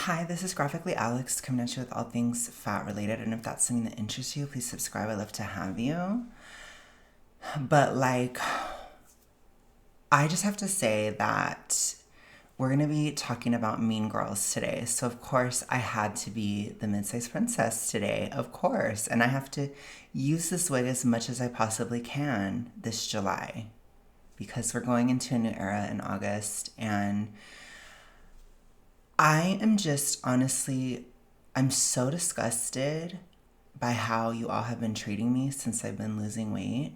Hi, this is Graphically Alex coming at you with all things fat related. And if that's something that interests you, please subscribe. I'd love to have you. But I just have to say that we're going to be talking about Mean Girls today. So, of course, I had to be the mid-sized princess today, of course. And I have to use this wig as much as I possibly can this July because we're going into a new era in August. And I am just honestly, I'm so disgusted by how you all have been treating me since I've been losing weight.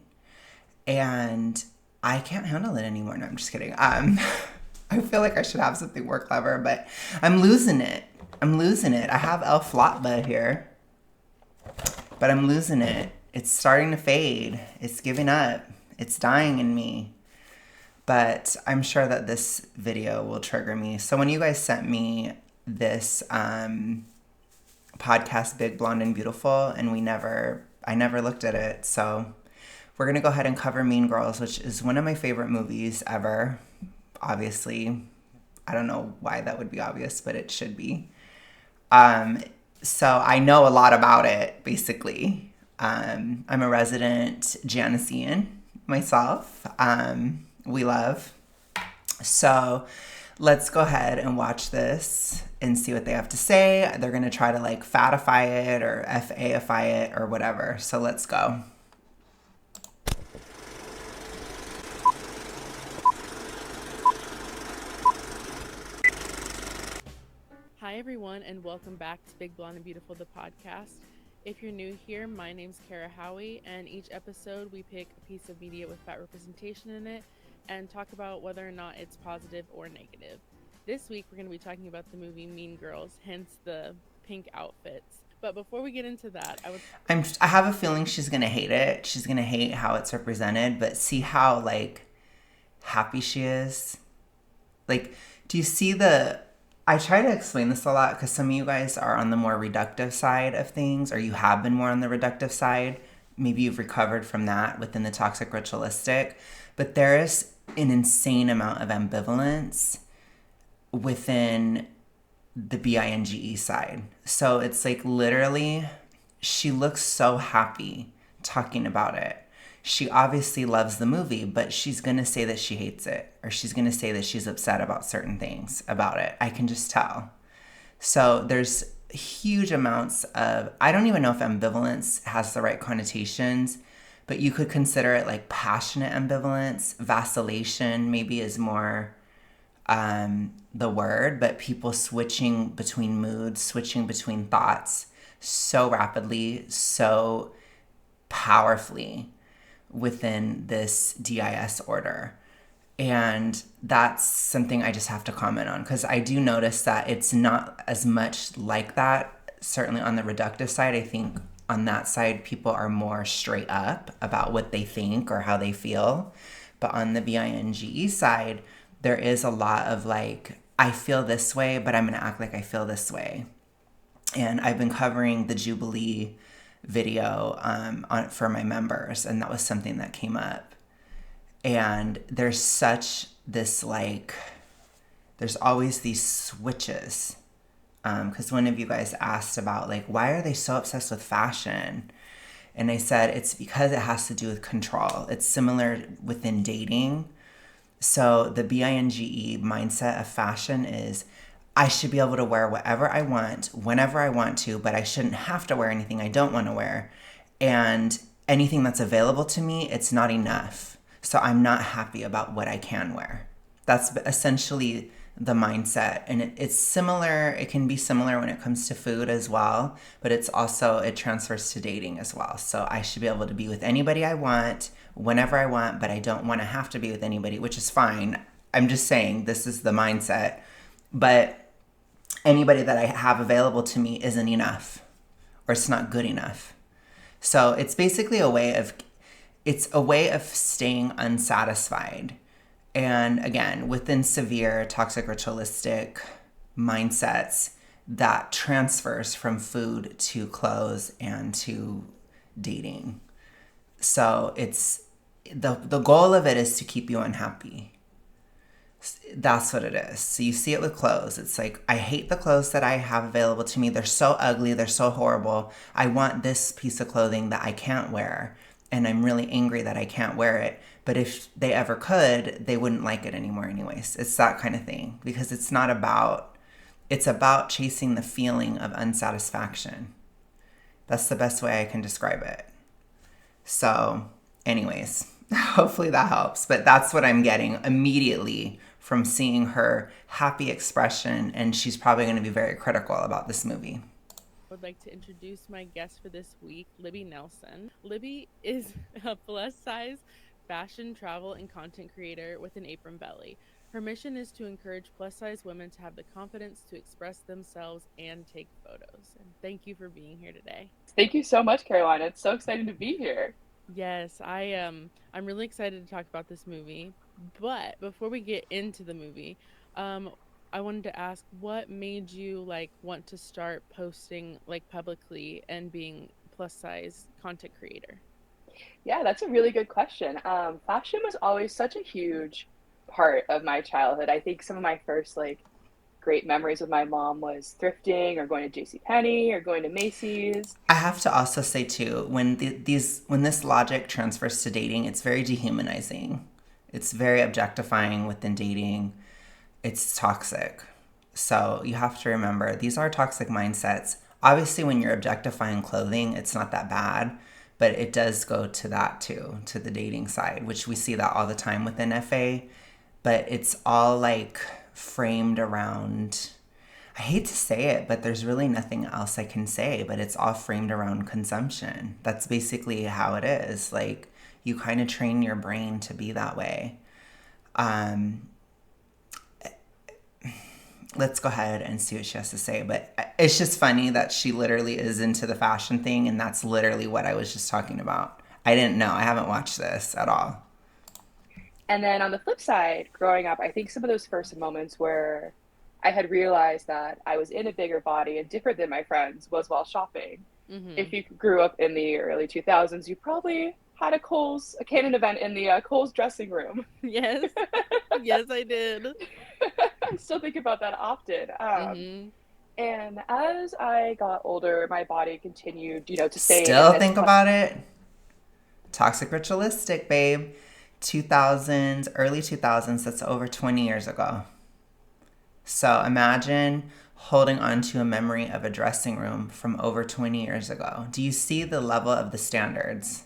And I can't handle it anymore. No, I'm just kidding. I feel like I should have something more clever, but I'm losing it. I have El Flatba here, but I'm losing it. It's starting to fade. It's giving up. It's dying in me. But I'm sure that this video will trigger me. So when you guys sent me this podcast, Big, Blonde, and Beautiful, and I never looked at it. So we're going to go ahead and cover Mean Girls, which is one of my favorite movies ever. Obviously, I don't know why that would be obvious, but it should be. So I know a lot about it, basically. I'm a resident Janician myself. We love. So let's go ahead and watch this and see what they have to say. They're going to try to fatify it or FAify it or whatever. So let's go. Hi everyone, and welcome back to Big, Blonde, and Beautiful, the podcast. If you're new here, my name's Kara Howie, and each episode we pick a piece of media with fat representation in it and talk about whether or not it's positive or negative. This week we're going to be talking about the movie Mean Girls, hence the pink outfits. But before we get into that, I have a feeling she's going to hate it. She's going to hate how it's represented, but see how happy she is? Do you see I try to explain this a lot because some of you guys are on the more reductive side of things, or you have been more on the reductive side. Maybe you've recovered from that within the toxic ritualistic. But there is an insane amount of ambivalence within the binge side. So it's literally, she looks so happy talking about it. She obviously loves the movie, but she's going to say that she hates it, or she's going to say that she's upset about certain things about it. I can just tell. So there's huge amounts of, I don't even know if ambivalence has the right connotations, but you could consider it passionate ambivalence. Vacillation maybe is more the word, but people switching between moods, switching between thoughts so rapidly, so powerfully within this DIS order. And that's something I just have to comment on, because I do notice that it's not as much like that. Certainly on the reductive side, I think on that side, people are more straight up about what they think or how they feel. But on the binge side, there is a lot of I feel this way, but I'm going to act like I feel this way. And I've been covering the Jubilee video for my members, and that was something that came up. And there's such this there's always these switches, because one of you guys asked about why are they so obsessed with fashion, and I said it's because it has to do with control. It's similar within dating. So the binge mindset of fashion is, I should be able to wear whatever I want, whenever I want to, but I shouldn't have to wear anything I don't want to wear. And anything that's available to me, it's not enough. So I'm not happy about what I can wear. That's essentially the mindset. And it's similar, it can be similar when it comes to food as well, but it transfers to dating as well. So I should be able to be with anybody I want, whenever I want, but I don't want to have to be with anybody, which is fine. I'm just saying this is the mindset. But anybody that I have available to me isn't enough, or it's not good enough. So it's basically a way of staying unsatisfied. And again, within severe toxic ritualistic mindsets, that transfers from food to clothes and to dating. So it's the goal of it is to keep you unhappy. That's what it is. So you see it with clothes. It's like, I hate the clothes that I have available to me. They're so ugly. They're so horrible. I want this piece of clothing that I can't wear. And I'm really angry that I can't wear it. But if they ever could, they wouldn't like it anymore anyways. It's that kind of thing. Because it's about chasing the feeling of unsatisfaction. That's the best way I can describe it. So, anyways, hopefully that helps. But that's what I'm getting immediately from seeing her happy expression, and she's probably going to be very critical about this movie. I would like to introduce my guest for this week, Libby Nelson. Libby is a plus size fashion, travel, and content creator with an apron belly. Her mission is to encourage plus size women to have the confidence to express themselves and take photos. And thank you for being here today. Thank you so much, Caroline. It's so exciting to be here. Yes, I'm really excited to talk about this movie. But before we get into the movie, um I wanted to ask what made you like want to start posting like publicly and being plus size content creator? Yeah, that's a really good question. Fashion was always such a huge part of my childhood. I think some of my first great memories with my mom was thrifting or going to J.C. Penney or going to Macy's. I have to also say too, when this logic transfers to dating, it's very dehumanizing. It's very objectifying within dating. It's toxic. So you have to remember these are toxic mindsets. Obviously, when you're objectifying clothing, it's not that bad, but it does go to that too, to the dating side, which we see that all the time within FA. But it's all like framed around, I hate to say it, but there's really nothing else I can say, but it's all framed around consumption. That's basically how it is. Like, you kind of train your brain to be that way. Um, let's go ahead and see what she has to say. But it's just funny that she literally is into the fashion thing, and that's literally what I was just talking about. I didn't know. I haven't watched this at all. And then on the flip side, growing up, I think some of those first moments where I had realized that I was in a bigger body and different than my friends was while shopping. Mhm. If you grew up in the early 2000s, you probably had a canon event in the Kohl's dressing room. Yes. Yes, I did. I still think about that often. Mhm. And as I got older, my body continued, to stay in Still this. think about it. Toxic ritualistic, babe. 2000s, early 2000s, that's over 20 years ago. So imagine holding on to a memory of a dressing room from over 20 years ago. Do you see the level of the standards?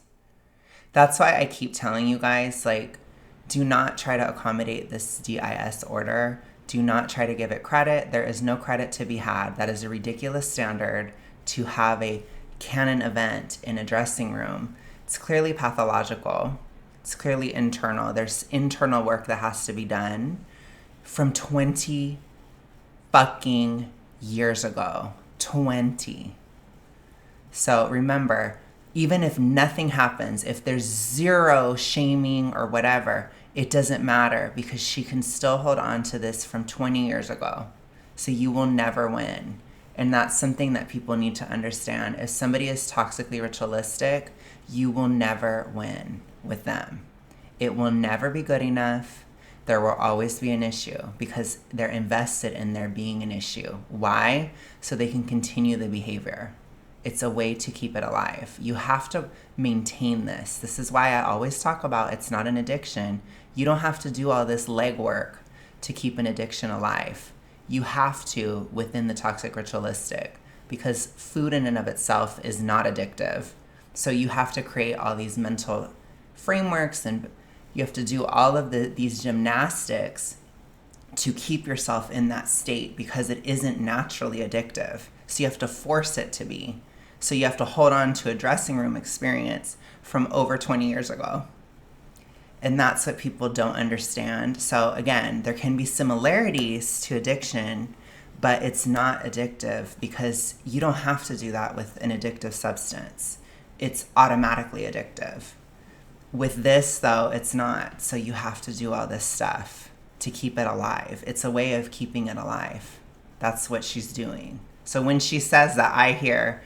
That's why I keep telling you guys, like, do not try to accommodate this DIS order. Do not try to give it credit. There is no credit to be had. That is a ridiculous standard to have a canon event in a dressing room. It's clearly pathological. It's clearly internal. There's internal work that has to be done from 20 fucking years ago. 20. So remember, even if nothing happens, if there's zero shaming or whatever, it doesn't matter because she can still hold on to this from 20 years ago. So you will never win. And that's something that people need to understand. If somebody is toxically ritualistic, you will never win with them. It will never be good enough. There will always be an issue because they're invested in there being an issue. Why? So they can continue the behavior. It's a way to keep it alive. You have to maintain this. This is why I always talk about it's not an addiction. You don't have to do all this legwork to keep an addiction alive. You have to within the toxic ritualistic because food in and of itself is not addictive. So you have to create all these mental frameworks and you have to do all of these gymnastics to keep yourself in that state because it isn't naturally addictive. So you have to force it to be. So you have to hold on to a dressing room experience from over 20 years ago. And that's what people don't understand. So again, there can be similarities to addiction, but it's not addictive because you don't have to do that with an addictive substance. It's automatically addictive. With this, though, it's not. So you have to do all this stuff to keep it alive. It's a way of keeping it alive. That's what she's doing. So when she says that, I hear,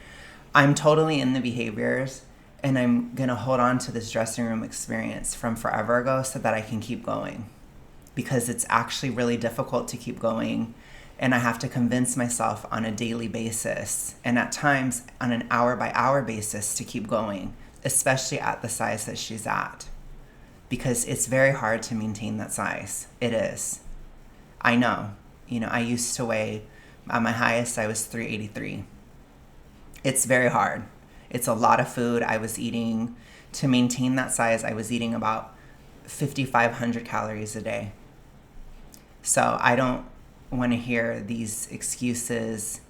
I'm totally in the behaviors and I'm going to hold on to this dressing room experience from forever ago so that I can keep going. because it's actually really difficult to keep going. And I have to convince myself on a daily basis, and at times on an hour by hour basis, to keep going, especially at the size that she's at, because it's very hard to maintain that size. It is. I know. I used to weigh, at my highest, I was 383. It's very hard. It's a lot of food I was eating. To maintain that size, I was eating about 5,500 calories a day. So I don't want to hear these excuses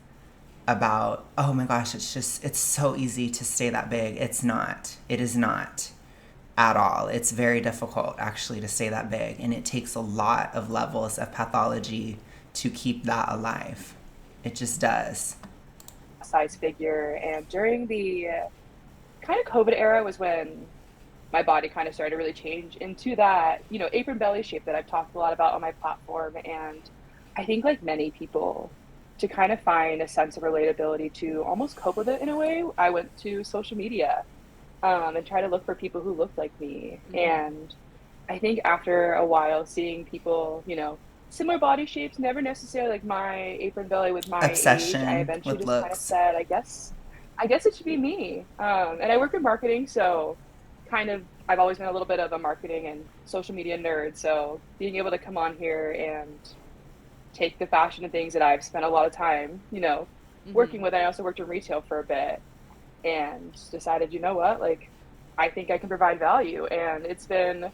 about, oh my gosh, it's so easy to stay that big. It's not. It is not at all. It's very difficult actually to stay that big. And it takes a lot of levels of pathology to keep that alive. It just does. Size figure, and during the kind of COVID era was when my body kind of started to really change into that, apron belly shape that I've talked a lot about on my platform. And I think, like many people, to kind of find a sense of relatability to almost cope with it in a way, I went to social media and try to look for people who looked like me. Mm-hmm. And I think after a while, seeing people, similar body shapes, never necessarily like my apron belly with my obsession age, I eventually just looks. kind of said, I guess it should be me. And I work in marketing, so kind of I've always been a little bit of a marketing and social media nerd. So being able to come on here and take the fashion and things that I've spent a lot of time, working with. I also worked in retail for a bit, and decided, what, like, I think I can provide value. And it's been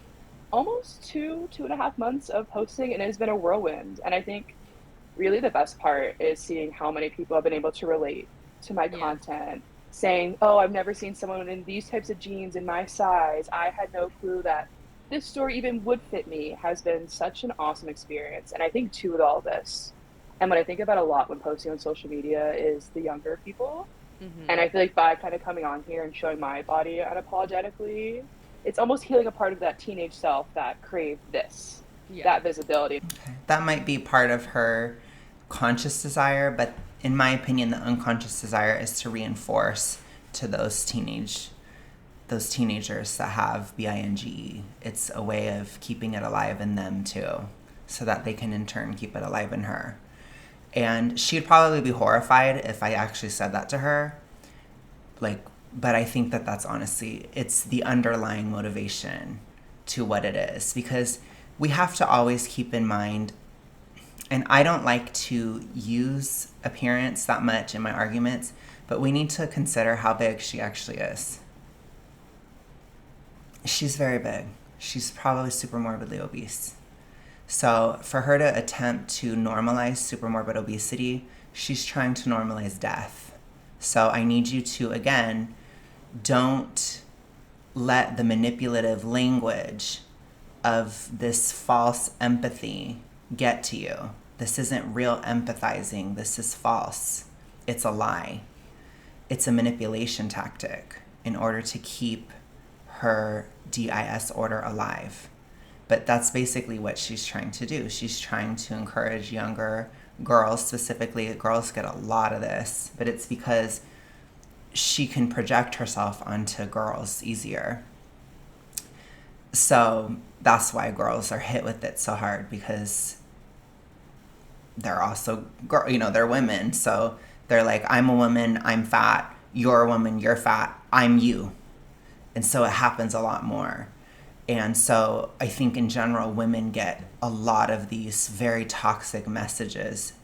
almost 2.5 months of posting, and it has been a whirlwind. And I think really the best part is seeing how many people have been able to relate to my content, saying, oh, I've never seen someone in these types of jeans in my size. I had no clue that this store even would fit me. Has been such an awesome experience. And I think too, with all this, and what I think about a lot when posting on social media, is the younger people. Mm-hmm. And I feel like by kind of coming on here and showing my body unapologetically, it's almost healing a part of that teenage self that craved this, that visibility. Okay. That might be part of her conscious desire, but in my opinion, the unconscious desire is to reinforce to those teenagers that have binge. It's a way of keeping it alive in them too, so that they can in turn keep it alive in her. And she'd probably be horrified if I actually said that to her. But I think that that's honestly, it's the underlying motivation to what it is, because we have to always keep in mind, and I don't like to use appearance that much in my arguments, but we need to consider how big she actually is. She's very big. She's probably super morbidly obese. So for her to attempt to normalize super morbid obesity, she's trying to normalize death. So I need you to, again, don't let the manipulative language of this false empathy get to you. This isn't real empathizing. This is false. It's a lie. It's a manipulation tactic in order to keep her DIS order alive. But that's basically what she's trying to do. She's trying to encourage younger girls, specifically girls get a lot of this, but it's because she can project herself onto girls easier. So that's why girls are hit with it so hard, because they're also, they're women. So they're like, I'm a woman, I'm fat. You're a woman, you're fat. I'm you. And so it happens a lot more. And so I think in general, women get a lot of these very toxic messages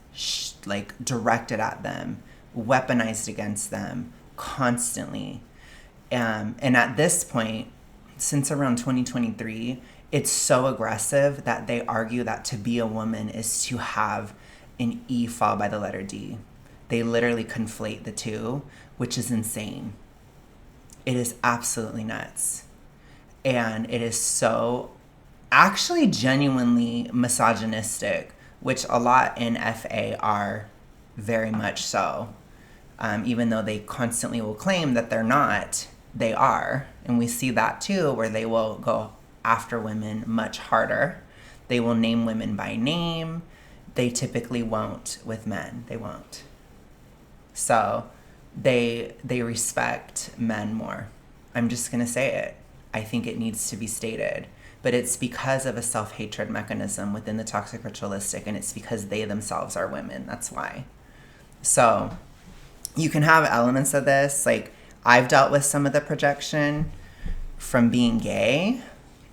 directed at them, weaponized against them constantly. And at this point, since around 2023, it's so aggressive that they argue that to be a woman is to have an E followed by the letter D. They literally conflate the two, which is insane. It is absolutely nuts. And it is so actually genuinely misogynistic, which a lot in FA are very much so. Even though they constantly will claim that they're not, they are. And we see that too, where they will go after women much harder. They will name women by name. They typically won't with men. They won't. So they respect men more. I'm just going to say it. I think it needs to be stated, but it's because of a self-hatred mechanism within the toxic ritualistic, and it's because they themselves are women. That's why. So you can have elements of this. Like, I've dealt with some of the projection from being gay.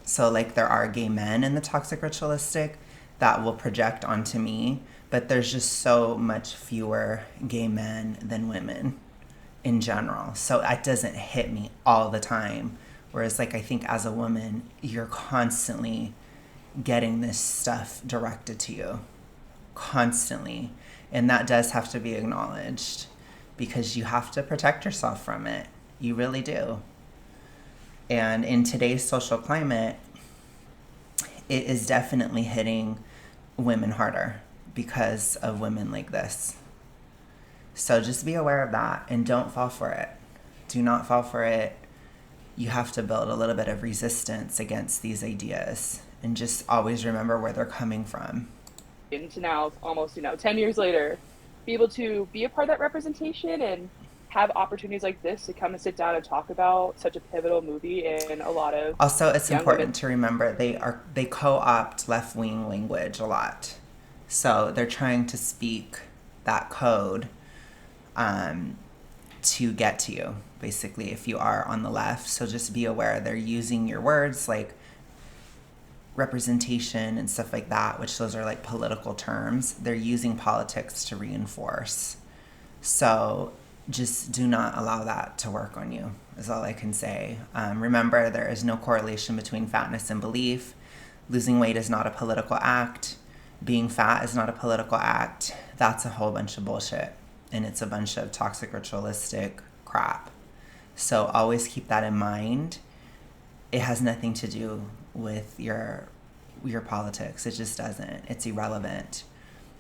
So, like, there are gay men in the toxic ritualistic that will project onto me, but there's just so much fewer gay men than women in general. So it doesn't hit me all the time. Whereas, like, I think as a woman, you're constantly getting this stuff directed to you. Constantly. And that does have to be acknowledged, because you have to protect yourself from it. You really do. And in today's social climate, it is definitely hitting women harder because of women like this. So just be aware of that and don't fall for it. Do not fall for it. You have to build a little bit of resistance against these ideas, and just always remember where they're coming from. Into now, almost 10 years later, be able to be a part of that representation and have opportunities like this to come and sit down and talk about such a pivotal movie in a lot of Also, it's young important women. to remember they co-opt left-wing language a lot. So they're trying to speak that code to get to you, basically, if you are on the left. So just be aware they're using your words like representation and stuff like that, which those are like political terms. They're using politics to reinforce. So just do not allow that to work on you, is all I can say. Remember, there is no correlation between fatness and belief. Losing weight is not a political act. Being fat is not a political act. That's a whole bunch of bullshit. And it's a bunch of toxic ritualistic crap. So always keep that in mind. It has nothing to do with your politics. It just doesn't. It's irrelevant.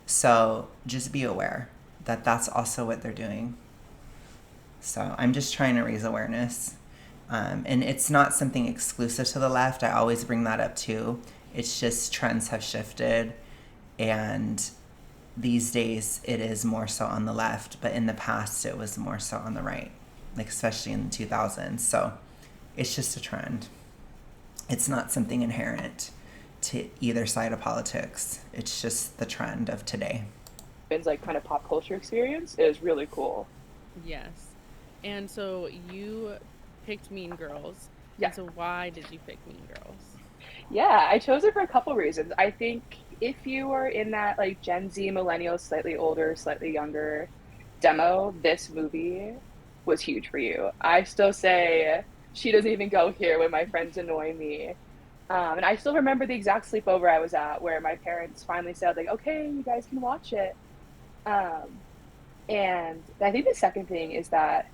So just be aware that that's also what they're doing. So I'm just trying to raise awareness. And it's not something exclusive to the left. I always bring that up too. It's just trends have shifted, and these days it is more so on the left, but in the past it was more so on the right, like especially in the 2000s. So it's just a trend. It's not something inherent to either side of politics. It's just the trend of today. It's like kind of pop culture experience is really cool. Yes. And so you picked Mean Girls. Yeah. And so why did you pick Mean Girls? Yeah, I chose it for a couple reasons. I think if you are in that like Gen Z, millennial, slightly older, slightly younger demo, this movie was huge for you. I still say she doesn't even go here when my friends annoy me. And I still remember the exact sleepover I was at where my parents finally said, like, okay, you guys can watch it. Um, and I think the second thing is that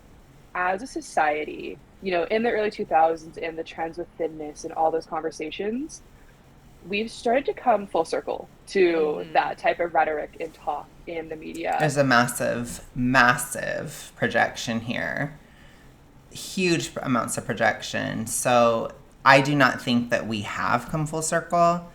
as a society, in the early 2000s and the trends with thinness and all those conversations, we've started to come full circle to that type of rhetoric and talk in the media. There's a massive, massive projection here. Huge amounts of projection. So I do not think that we have come full circle.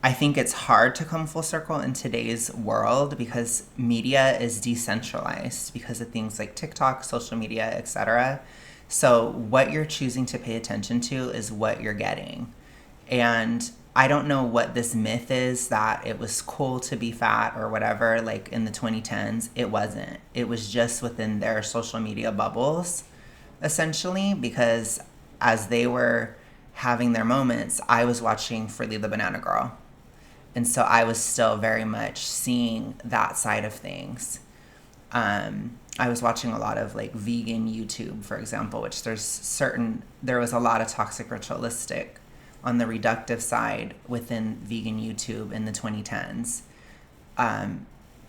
I think it's hard to come full circle in today's world because media is decentralized because of things like TikTok, social media, etc. So what you're choosing to pay attention to is what you're getting. And I don't know what this myth is that it was cool to be fat or whatever, like in the 2010s. It wasn't. It was just within their social media bubbles, essentially, because as they were having their moments, I was watching Freely the Banana Girl. And so I was still very much seeing that side of things. I was watching a lot of like vegan YouTube, for example, which there was a lot of toxic ritualistic on the reductive side within vegan YouTube in the 2010s.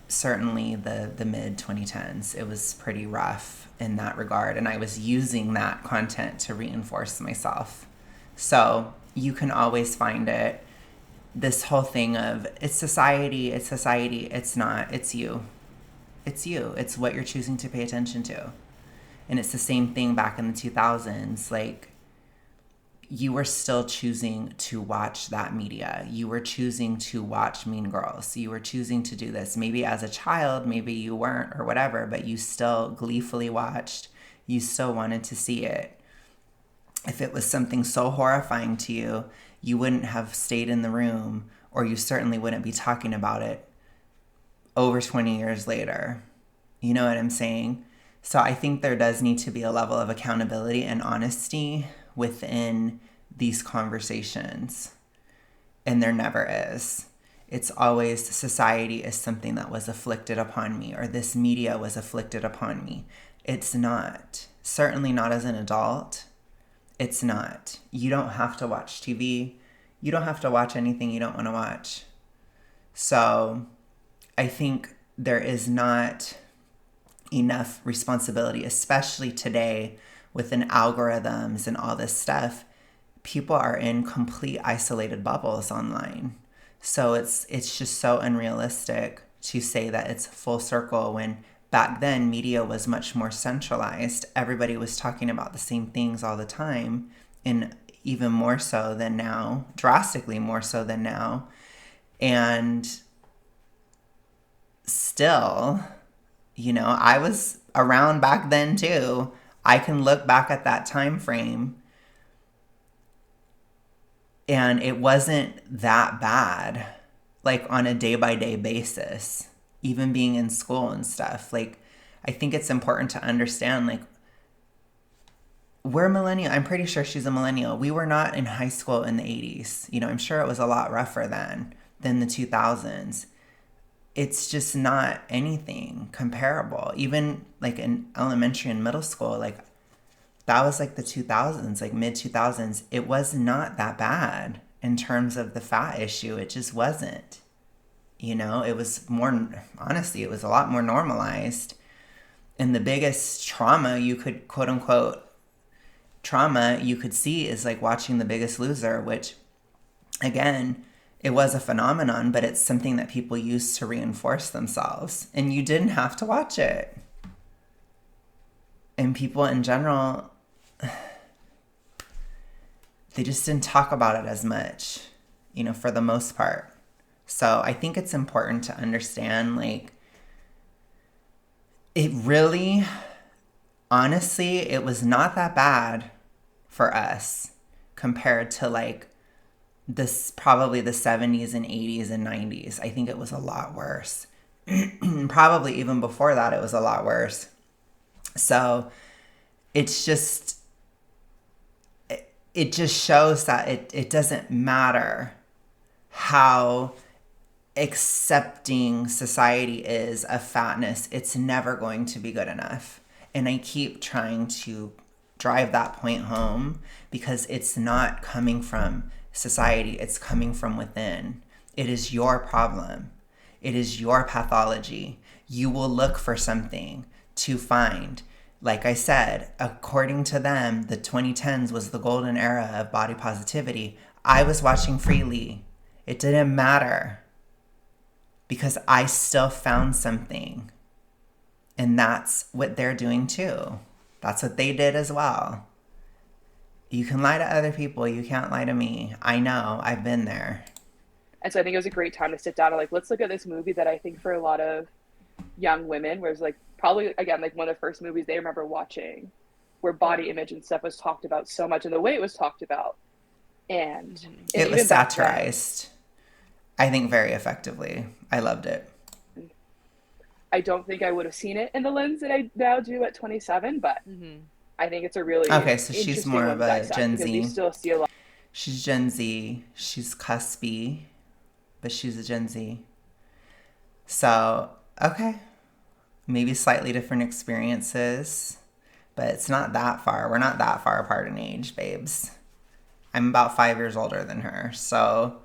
Certainly the mid 2010s, it was pretty rough in that regard. And I was using that content to reinforce myself. So you can always find it. This whole thing of it's society, it's not, it's you. It's you. It's what you're choosing to pay attention to. And it's the same thing back in the 2000s. Like, you were still choosing to watch that media. You were choosing to watch Mean Girls. You were choosing to do this. Maybe as a child, maybe you weren't or whatever, but you still gleefully watched. You still wanted to see it. If it was something so horrifying to you, you wouldn't have stayed in the room, or you certainly wouldn't be talking about it over 20 years later. You know what I'm saying? So I think there does need to be a level of accountability and honesty within these conversations. And there never is. It's always society is something that was afflicted upon me, or this media was afflicted upon me. It's not. Certainly not as an adult. It's not. You don't have to watch TV. You don't have to watch anything you don't want to watch. So I think there is not enough responsibility, especially today within algorithms and all this stuff. People are in complete isolated bubbles online. So it's just so unrealistic to say that it's full circle when back then media was much more centralized. Everybody was talking about the same things all the time, and even more so than now, drastically more so than now. And still, I was around back then too. I can look back at that time frame, and it wasn't that bad, like on a day-by-day basis, even being in school and stuff. Like, I think it's important to understand, like, we're millennial. I'm pretty sure she's a millennial. We were not in high school in the 80s. I'm sure it was a lot rougher than the 2000s. It's just not anything comparable. Even like in elementary and middle school, like that was like the 2000s, like mid 2000s. It was not that bad in terms of the fat issue. It just wasn't. It was more, honestly, it was a lot more normalized. And the biggest trauma you could, quote unquote, trauma you could see is like watching The Biggest Loser, which, again, it was a phenomenon, but it's something that people use to reinforce themselves. And you didn't have to watch it. And people in general, they just didn't talk about it as much, for the most part. So I think it's important to understand, like, it really, honestly, it was not that bad for us compared to like this, probably the 70s and 80s and 90s. I think it was a lot worse. Probably even before that, it was a lot worse. So it's just, it just shows that it doesn't matter how accepting society is of fatness. It's never going to be good enough. And I keep trying to drive that point home because it's not coming from society. It's coming from within. It is your problem. It is your pathology. You will look for something to find. Like I said, according to them, the 2010s was the golden era of body positivity. I was watching freely. It didn't matter because I still found something. And that's what they're doing too. That's what they did as well. You can lie to other people. You can't lie to me. I know. I've been there. And so I think it was a great time to sit down and like, let's look at this movie that I think for a lot of young women was like probably, again, like one of the first movies they remember watching where body image and stuff was talked about so much and the way it was talked about. And it was satirized, I think, very effectively. I loved it. I don't think I would have seen it in the lens that I now do at 27, but I think it's a really okay. So she's more of a Gen Z. You still see a lot. She's Gen Z. She's cuspy, but she's a Gen Z. So okay, maybe slightly different experiences, but it's not that far. We're not that far apart in age, babes. I'm about 5 years older than her, so.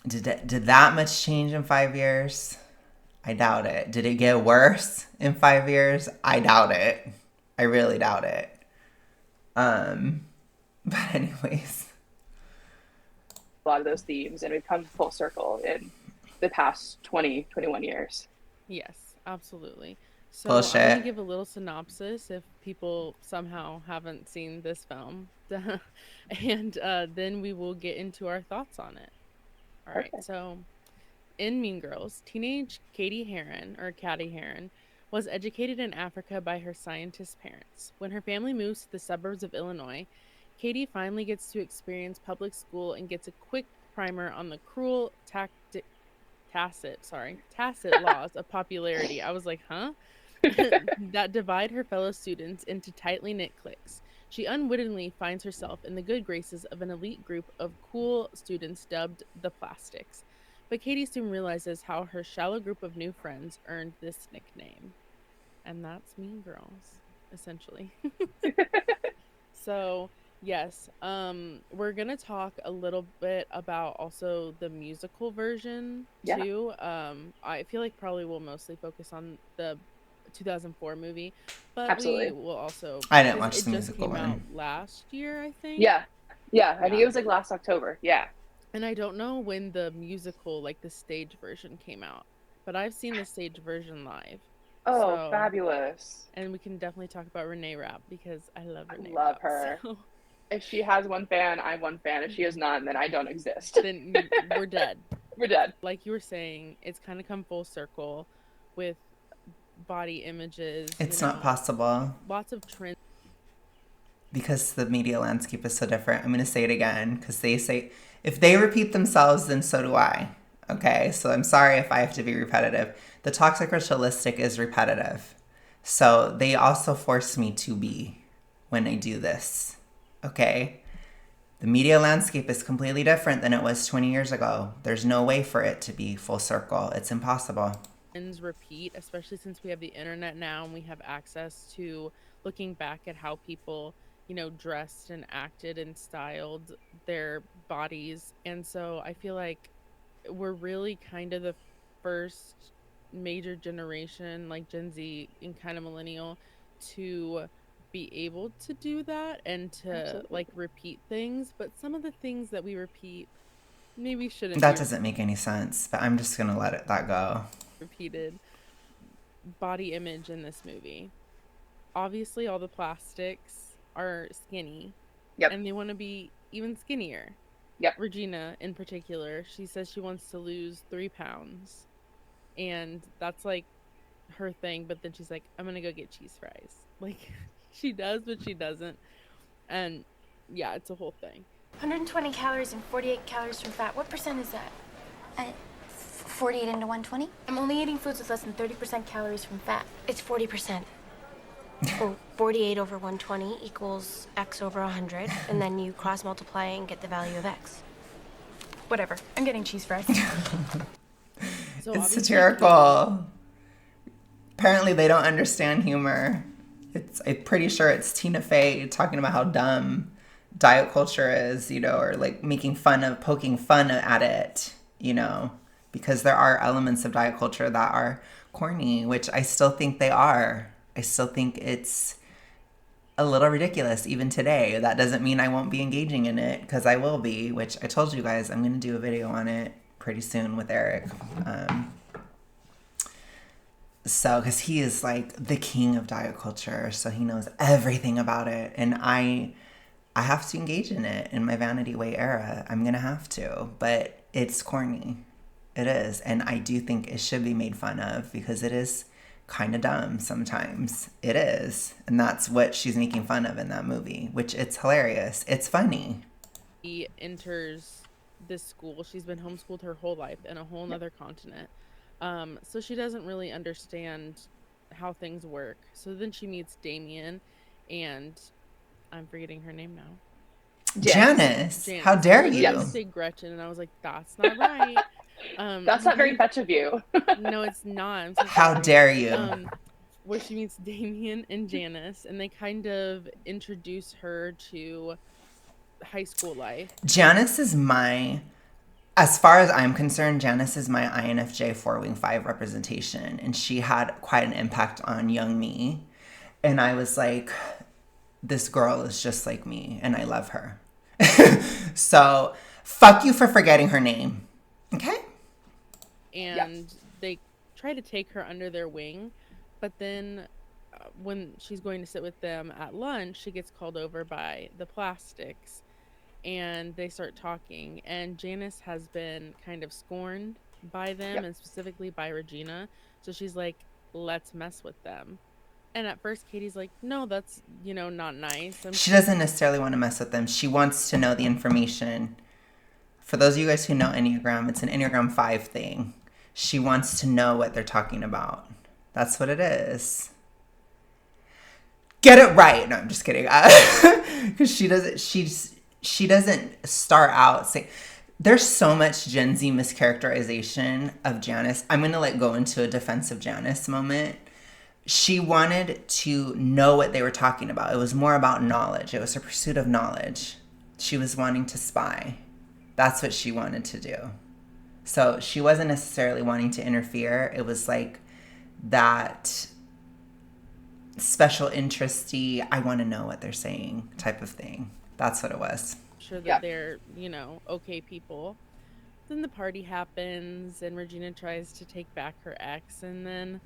Did that much change in 5 years? I doubt it. Did it get worse in 5 years? I doubt it. I really doubt it. But anyways. A lot of those themes, and we've come full circle in the past 20, 21 years. Yes, absolutely. So Bullshit. I'm going to give a little synopsis if people somehow haven't seen this film. And then we will get into our thoughts on it. All right, so in Mean Girls, teenage Katie Heron, or Caddy Heron, was educated in Africa by her scientist parents. When her family moves to the suburbs of Illinois, Katie finally gets to experience public school and gets a quick primer on the cruel tacit laws of popularity. I was like, huh? That divide her fellow students into tightly knit cliques. She unwittingly finds herself in the good graces of an elite group of cool students dubbed the Plastics. But Katie soon realizes how her shallow group of new friends earned this nickname. And that's Mean Girls, essentially. So, yes, we're gonna talk a little bit about also the musical version Yeah, too. I feel like probably we'll mostly focus on the 2004 movie, but we absolutely. will also, I didn't because watch it the just musical came out one. last year, I think. Yeah, yeah. I think Yeah. it was like last October. Yeah. And I don't know when the musical, like the stage version came out, but I've seen the stage version live. Oh, So, fabulous. and we can definitely talk about Renee Rapp because I love I Renee love Rapp. her. So, If she has one fan, I'm one fan. If she has none, then I don't exist. then we're dead. We're dead. Like you were saying, it's kind of come full circle with body images, It's not possible lots of trends. because the media landscape is so different. I'm going to say it again because they say if they repeat themselves, then so do I. Okay, so I'm sorry if I have to be repetitive. The toxic ritualistic is repetitive. So they also force me to be when I do this. Okay? The media landscape is completely different than it was 20 years ago. There's no way for it to be full circle. It's impossible. Trends repeat, especially since we have the internet now and we have access to looking back at how people, dressed and acted and styled their bodies. And so I feel like we're really kind of the first major generation, like Gen Z and kind of millennial, to be able to do that and to Absolutely. like repeat things. But some of the things that we repeat maybe shouldn't That be doesn't make any sense, but I'm just going to let that go. repeated. Body image in this movie. Obviously, all the plastics are skinny Yep. and they want to be even skinnier. Yep. Regina, in particular, she says she wants to lose 3 pounds. And that's like her thing. But then she's like, I'm going to go get cheese fries. Like, she does, but she doesn't. And yeah, it's a whole thing. 120 calories and 48 calories from fat. What percent is that? 48 into 120? I'm only eating foods with less than 30% calories from fat. It's 40%. Well, 48 over 120 equals x over 100, and then you cross multiply and get the value of x. Whatever. I'm getting cheese fries. So It's obviously, satirical. Apparently, they don't understand humor. I'm pretty sure it's Tina Fey talking about how dumb diet culture is, or like making fun of, poking fun at it, because there are elements of diet culture that are corny, which I still think they are. I still think it's a little ridiculous even today. That doesn't mean I won't be engaging in it, because I will be, which I told you guys I'm going to do a video on it pretty soon with Eric. So, because he is like the king of diet culture, so he knows everything about it. And I have to engage in it in my vanity way era. I'm going to have to, but it's corny. It is. And I do think it should be made fun of because it is kind of dumb sometimes. It is. And that's what she's making fun of in that movie, which it's hilarious. It's funny. he enters this school. She's been homeschooled her whole life in a whole nother continent. So she doesn't really understand how things work. So then she meets Damien, and I'm forgetting her name now. Janice, Janice. how dare I was gonna Yes. you? say Gretchen, and I was like, that's not right. That's not very fetch of you. No, it's not. I'm so How sorry. dare you? Where she meets Damien and Janice, and they kind of introduce her to high school life. Janice is as far as I'm concerned, Janice is my INFJ 4 Wing 5 representation, and she had quite an impact on young me. And I was like, this girl is just like me, and I love her. So, fuck you for forgetting her name. Okay? And they try to take her under their wing, but then when she's going to sit with them at lunch, she gets called over by the Plastics, and they start talking, and Janice has been kind of scorned by them, Yep. and specifically by Regina. So she's like, let's mess with them. And at first Katie's like, no, that's, not nice. She doesn't necessarily want to mess with them. She wants to know the information. For those of you guys who know Enneagram, it's an Enneagram 5 thing. She wants to know what they're talking about. That's what it is. Get it right. No, I'm just kidding. Because she doesn't start out saying... There's so much Gen Z mischaracterization of Janice. I'm going to go into a defense of Janice moment. She wanted to know what they were talking about. It was more about knowledge. It was her pursuit of knowledge. She was wanting to spy. That's what she wanted to do. So she wasn't necessarily wanting to interfere. It was like that special interesty, I want to know what they're saying type of thing. That's what it was. Sure that they're, okay people. Then the party happens and Regina tries to take back her ex, and then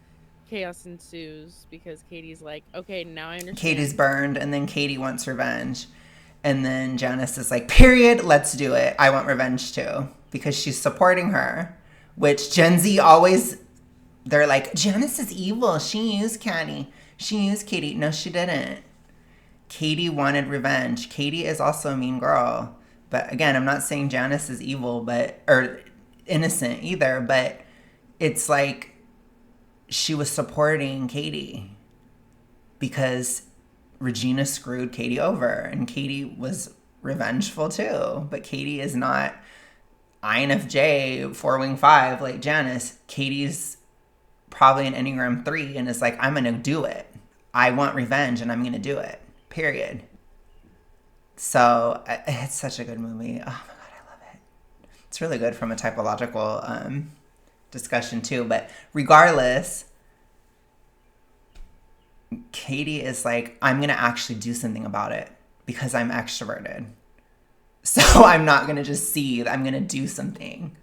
chaos ensues because Katie's like, okay, now I understand. Katie's burned, and then Katie wants revenge. And then Janice is like, period, let's do it. I want revenge too. Because she's supporting her. Which Gen Z always, they're like, Janice is evil. She used Katie. She used Katie. No, she didn't. Katie wanted revenge. Katie is also a mean girl. But again, I'm not saying Janice is evil, or innocent either. But it's like she was supporting Katie. Because Regina screwed Katie over, and Katie was revengeful too. But Katie is not INFJ 4-wing 5 like Janice. Katie's probably an Enneagram 3 and is like, I'm gonna do it. I want revenge and I'm gonna do it. Period. So it's such a good movie. Oh my god, I love it. It's really good from a typological discussion too. But regardless, Katie is like, I'm going to actually do something about it because I'm extroverted. So I'm not going to just seethe. I'm going to do something.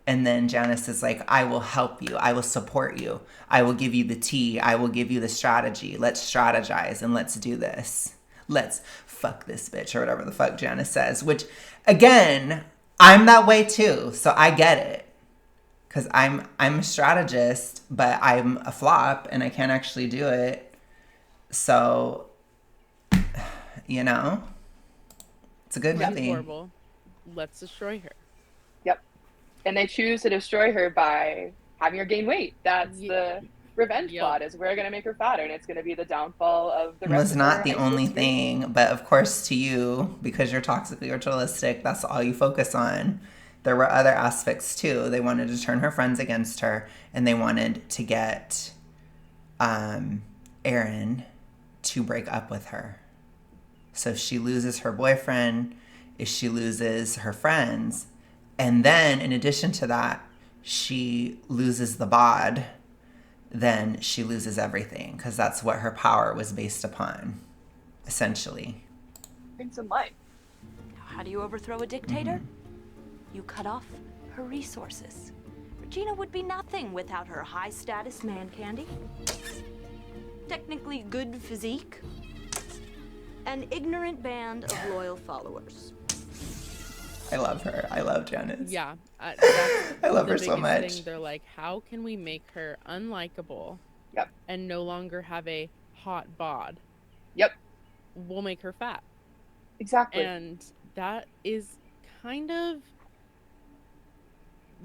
And then Janice is like, I will help you. I will support you. I will give you the tea. I will give you the strategy. Let's strategize and let's do this. Let's fuck this bitch, or whatever the fuck Janice says. Which, again, I'm that way too. So I get it. Because I'm a strategist, but I'm a flop and I can't actually do it. So, it's a good movie. Horrible. Let's destroy her. Yep. And they choose to destroy her by having her gain weight. That's the revenge plot, is we're going to make her fatter, and it's going to be the downfall of the rest of her. It was not the only thing, but of course to you, because you're toxically ritualistic, that's all you focus on. There were other aspects too. They wanted to turn her friends against her, and they wanted to get Aaron to break up with her. So if she loses her boyfriend, if she loses her friends, and then in addition to that, she loses the bod, then she loses everything, because that's what her power was based upon, essentially. Brings some life. How do you overthrow a dictator? You cut off her resources. Regina would be nothing without her high-status man candy, technically good physique, an ignorant band of loyal followers. I love her. I love Janice. Yeah. I love her so much. Thing. They're like, how can we make her unlikable Yep. and no longer have a hot bod? Yep. We'll make her fat. Exactly. And that is kind of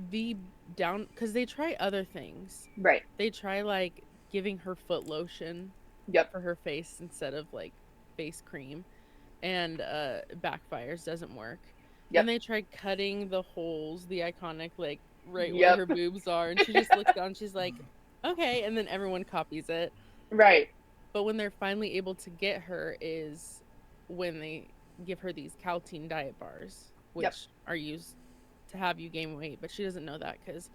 the down, because they try other things. Right. They try giving her foot lotion for her face instead of face cream, and backfires, doesn't work. Then they tried cutting the holes, the iconic right where her boobs are, and she just looks down, she's like, okay, and then everyone copies it. Right. But when they're finally able to get her is when they give her these Caltine diet bars, which are used to have you gain weight, but she doesn't know that because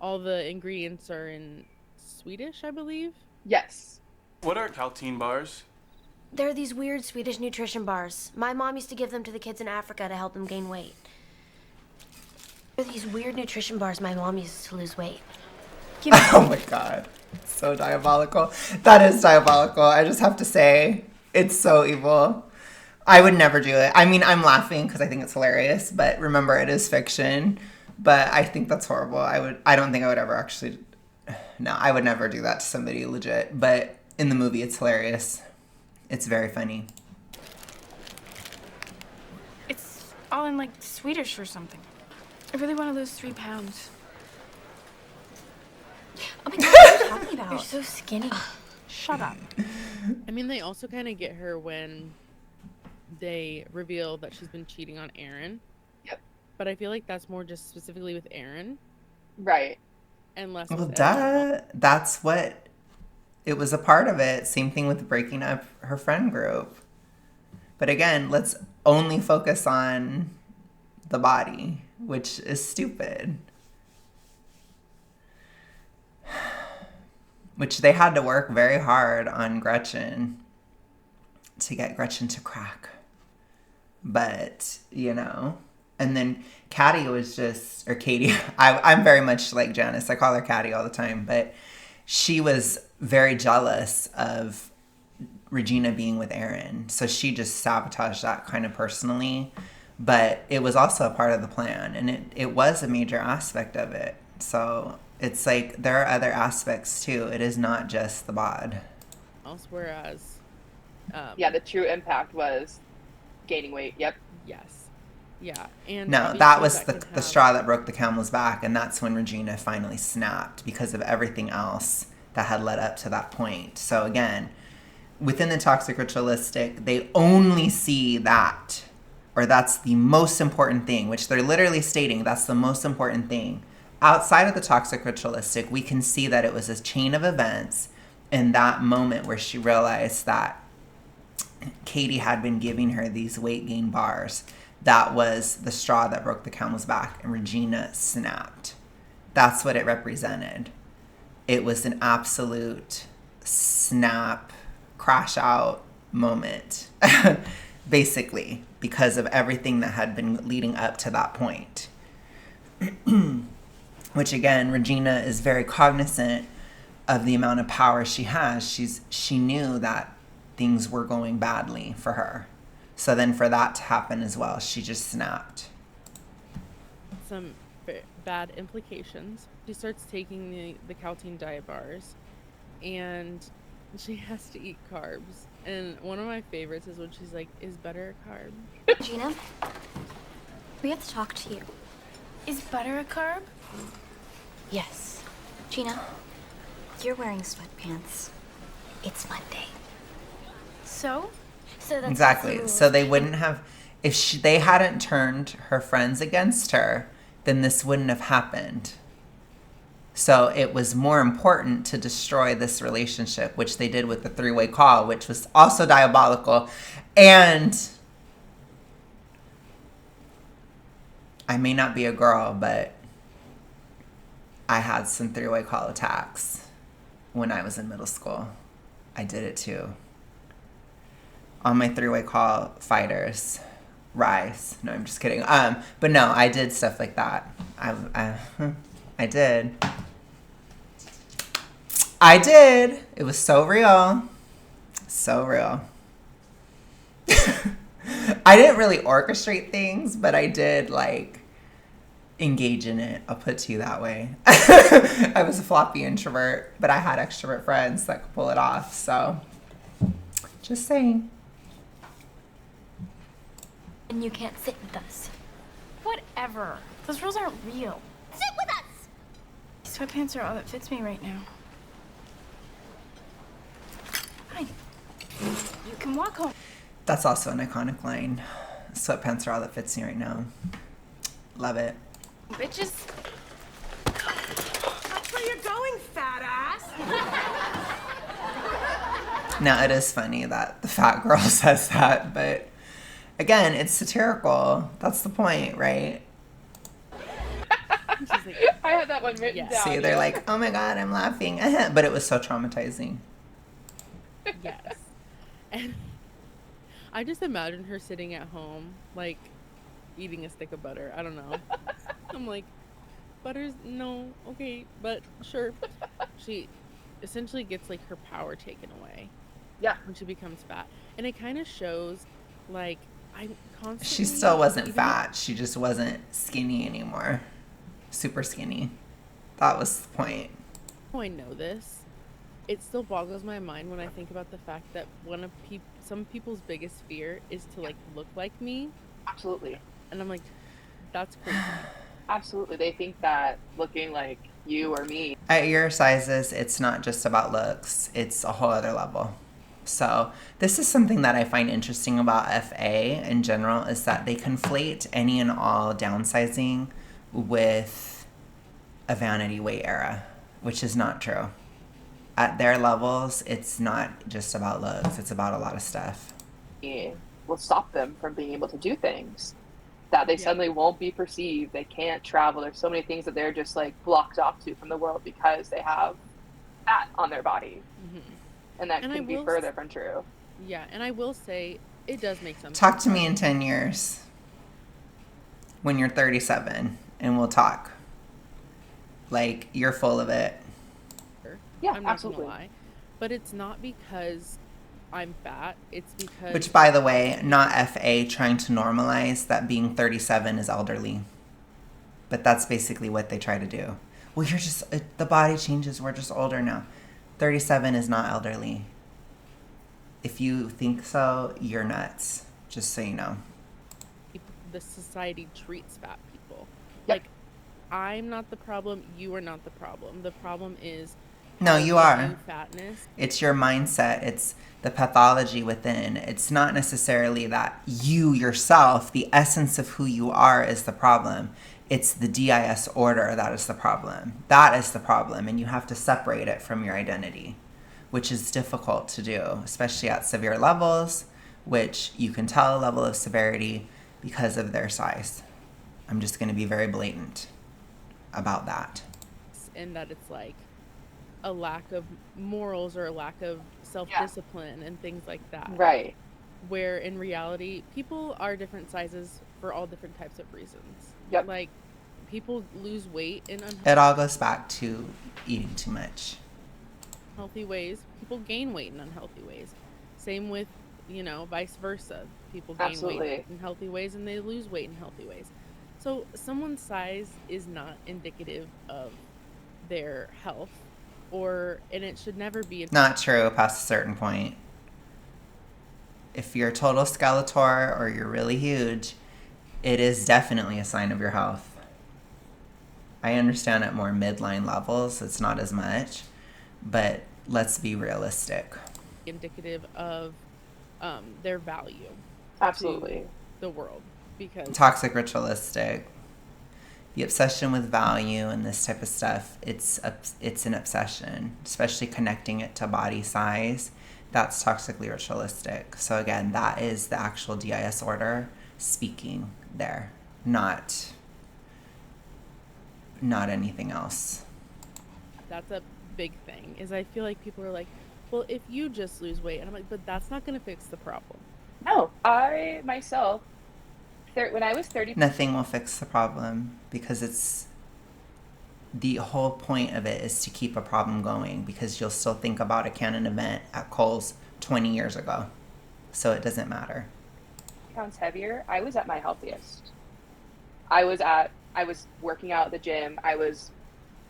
all the ingredients are in Swedish, I believe. Yes. What are Caltine bars? They're these weird Swedish nutrition bars. My mom used to give them to the kids in Africa to help them gain weight. They're these weird nutrition bars my mom uses to lose weight. Oh my god. So diabolical. That is diabolical. I just have to say, it's so evil. I would never do it. I mean, I'm laughing because I think it's hilarious, but remember, it is fiction. But I think that's horrible. I don't think I would ever actually No, I would never do that to somebody legit. But in the movie, it's hilarious. It's very funny. It's all in, like, Swedish or something. I really wanted those 3 pounds. Oh my god, what are you talking about? You're so skinny. Shut up. I mean, they also kind of get her when they reveal that she's been cheating on Aaron. Yep. But I feel like that's more just specifically with Aaron Right. and less Well, with everyone. that's what it was a part of it. Same thing with breaking up her friend group. But again, let's only focus on the body, which is stupid. Which they had to work very hard on Gretchen to get Gretchen to crack. But, you know, and then Katie was just, or Katie, I'm very much like Janice. I call her Katie all the time, but she was very jealous of Regina being with Aaron. So she just sabotaged that kind of personally. But it was also a part of the plan, and it was a major aspect of it. So it's like there are other aspects too. It is not just the bod. Whereas, Yeah, the true impact was gaining weight. Yep. yes, yeah, and No, that obviously was could the have- straw that broke the camel's back, and that's when Regina finally snapped because of everything else that had led up to that point. So again, within the toxic ritualistic, they only see that, or that's the most important thing, which they're literally stating that's the most important thing. Outside of the toxic ritualistic, we can see that it was a chain of events in that moment where she realized that Katie had been giving her these weight gain bars. That was the straw that broke the camel's back, and Regina snapped. That's what it represented. It was an absolute snap, crash out moment, basically, because of everything that had been leading up to that point. Which again, Regina is very cognizant of the amount of power she has. She knew that things were going badly for her. So then for that to happen as well, she just snapped. some bad implications. She starts taking the Caltine diet bars, and she has to eat carbs. And one of my favorites is when she's like, "Is butter a carb?" Gina, we have to talk to you. Is butter a carb? Yes. Gina, you're wearing sweatpants. It's Monday. So? So that's Exactly. So they wouldn't have, if they hadn't turned her friends against her, then this wouldn't have happened. So it was more important to destroy this relationship, which they did with the 3-way call, which was also diabolical. And I may not be a girl, but I had some 3-way call attacks when I was in middle school. I did it too. All my 3-way call fighters rise. No, I'm just kidding. But no, I did stuff like that. I did. I did. It was so real. So real. I didn't really orchestrate things, but I did like engage in it. I'll put it to you that way. I was a floppy introvert, but I had extrovert friends that could pull it off. So just saying. And you can't sit with us. Whatever. Those rules aren't real. Sit with us! These sweatpants are all that fits me right now. Fine. You can walk home. That's also an iconic line. Sweatpants are all that fits me right now. Love it. Bitches. That's where you're going, fat ass. Now, it is funny that the fat girl says that, but again, it's satirical. That's the point, right? She's like, I had that one written Yeah. down. See, they're like, oh my God, I'm laughing. But it was so traumatizing. yes. And I just imagine her sitting at home, like, eating a stick of butter. I don't know. I'm like, butter's no, okay, but sure. She essentially gets like her power taken away Yeah. when she becomes fat, and it kind of shows, like, I'm constantly. She still wasn't even- fat. She just wasn't skinny anymore. Super skinny. That was the point. I know this, it still boggles my mind when I think about the fact that some people's biggest fear is to like look like me, Absolutely. and I'm like, that's crazy. Absolutely. They think that looking like you or me. At your sizes, it's not just about looks, it's a whole other level. So this is something that I find interesting about FA in general, is that they conflate any and all downsizing with a vanity weight era, which is not true. At their levels, it's not just about looks, it's about a lot of stuff. Will stop them from being able to do things that they suddenly won't be perceived. They can't travel. There's so many things that they're just like blocked off to from the world because they have fat on their body. And that can be further from true. Yeah, and I will say it does make some Talk to me in 10 years when you're 37 and we'll talk. Like, you're full of it. Yeah, I'm not absolutely. gonna lie. But it's not because I'm fat. It's because... Which, by the way, not FA trying to normalize that being 37 is elderly. But that's basically what they try to do. Well, you're just... the body changes. We're just older now. 37 is not elderly. If you think so, you're nuts. Just so you know. The society treats fat people. Yep. Like, I'm not the problem. You are not the problem. The problem is... No, you are. Fatness. It's your mindset. It's the pathology within. It's not necessarily that you yourself, the essence of who you are, is the problem. It's the DIS order that is the problem. That is the problem, and you have to separate it from your identity, which is difficult to do, especially at severe levels, which you can tell a level of severity because of their size. I'm just going to be very blatant about that. And that it's like a lack of morals or a lack of self-discipline and things like that. Right. Where in reality, people are different sizes for all different types of reasons. Yep. Like, people lose weight in It all goes back to eating too much. unhealthy ways. People gain weight in unhealthy ways. Same with, vice versa. People gain weight in healthy ways and they lose weight in healthy ways. So someone's size is not indicative of their health. And it should never be. Not true past a certain point. If you're a total Skeletor or you're really huge, it is definitely a sign of your health. I understand at more midline levels, it's not as much, but let's be realistic. Indicative of their value. Absolutely. To the world. Because toxic ritualistic. The obsession with value and this type of stuff, it's an obsession, especially connecting it to body size. That's toxically ritualistic. So again, that is the actual DIS order speaking there, not anything else. That's a big thing, is I feel like people are like, well, if you just lose weight, and I'm like, but that's not going to fix the problem. No, I myself, when I was 30... Nothing will fix the problem because it's... the whole point of it is to keep a problem going because you'll still think about a canon event at Kohl's 20 years ago. So it doesn't matter. Pounds heavier, I was at my healthiest. I was working out at the gym. I was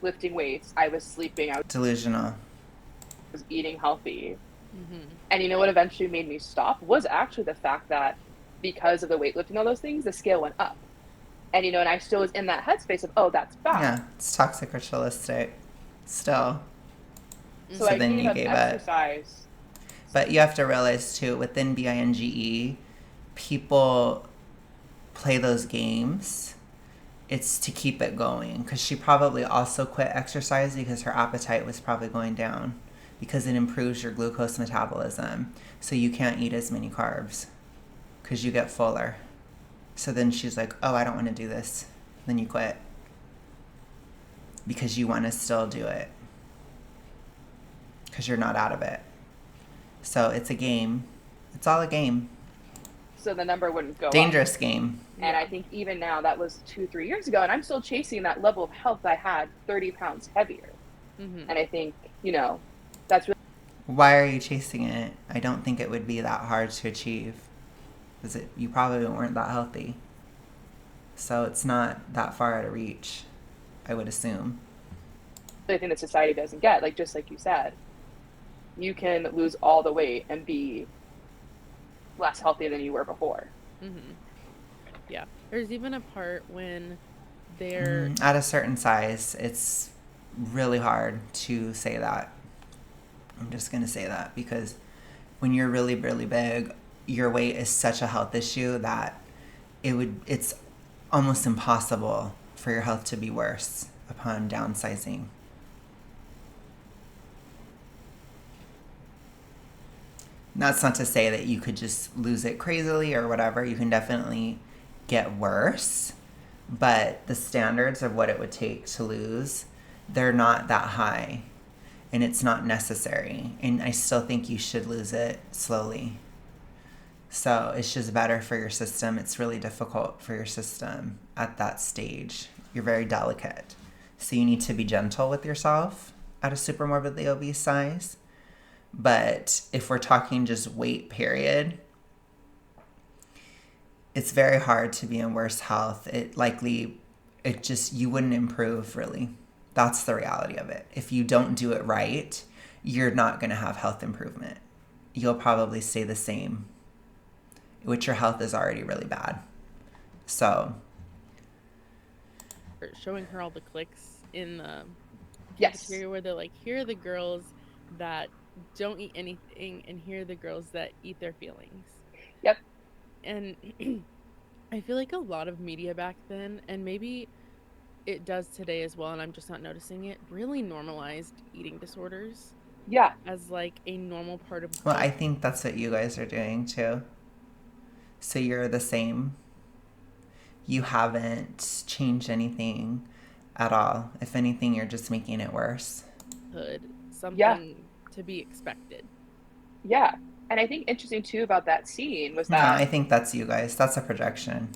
lifting weights. I was sleeping. I was delusional. Was eating healthy. Mm-hmm. And you know what eventually made me stop was actually the fact that because of the weightlifting, all those things, the scale went up. And, and I still was in that headspace of, oh, that's bad. Yeah, it's toxic ritualistic still. So then you gave exercise. But you have to realize, too, within BINGE, people play those games. It's to keep it going. Because she probably also quit exercise because her appetite was probably going down. Because it improves your glucose metabolism. So you can't eat as many carbs. Because you get fuller. So then she's like, oh, I don't want to do this. Then you quit. Because you want to still do it. Because you're not out of it. So it's a game. It's all a game. So the number wouldn't go Dangerous game. And I think even now, that was 2-3 years ago, and I'm still chasing that level of health I had 30 pounds heavier. Mm-hmm. And I think, that's really... Why are you chasing it? I don't think it would be that hard to achieve. Because you probably weren't that healthy. So it's not that far out of reach, I would assume. the thing that society doesn't get. Like, just like you said, you can lose all the weight and be less healthy than you were before. Mm-hmm. Yeah. There's even a part when they're At a certain size, it's really hard to say that. I'm just going to say that because when you're really, really big, your weight is such a health issue that it's almost impossible for your health to be worse upon downsizing. That's not to say that you could just lose it crazily or whatever. You can definitely get worse, but the standards of what it would take to lose, they're not that high, and it's not necessary. And I still think you should lose it slowly. So it's just better for your system. It's really difficult for your system at that stage. You're very delicate. So you need to be gentle with yourself at a super morbidly obese size. But if we're talking just weight, period, it's very hard to be in worse health. You wouldn't improve, really. That's the reality of it. If you don't do it right, you're not going to have health improvement. You'll probably stay the same, which your health is already really bad. So. showing her all the cliques in the Yes. cafeteria where they're like, here are the girls that don't eat anything, and here are the girls that eat their feelings. Yep. And I feel like a lot of media back then, and maybe it does today as well, and I'm just not noticing it, really normalized eating disorders. Yeah. As like a normal part of Well, I think that's what you guys are doing too. So you're the same. You haven't changed anything at all. If anything, you're just making it worse. Something to be expected. Yeah. And I think interesting too about that scene was that I think that's you guys. That's a projection.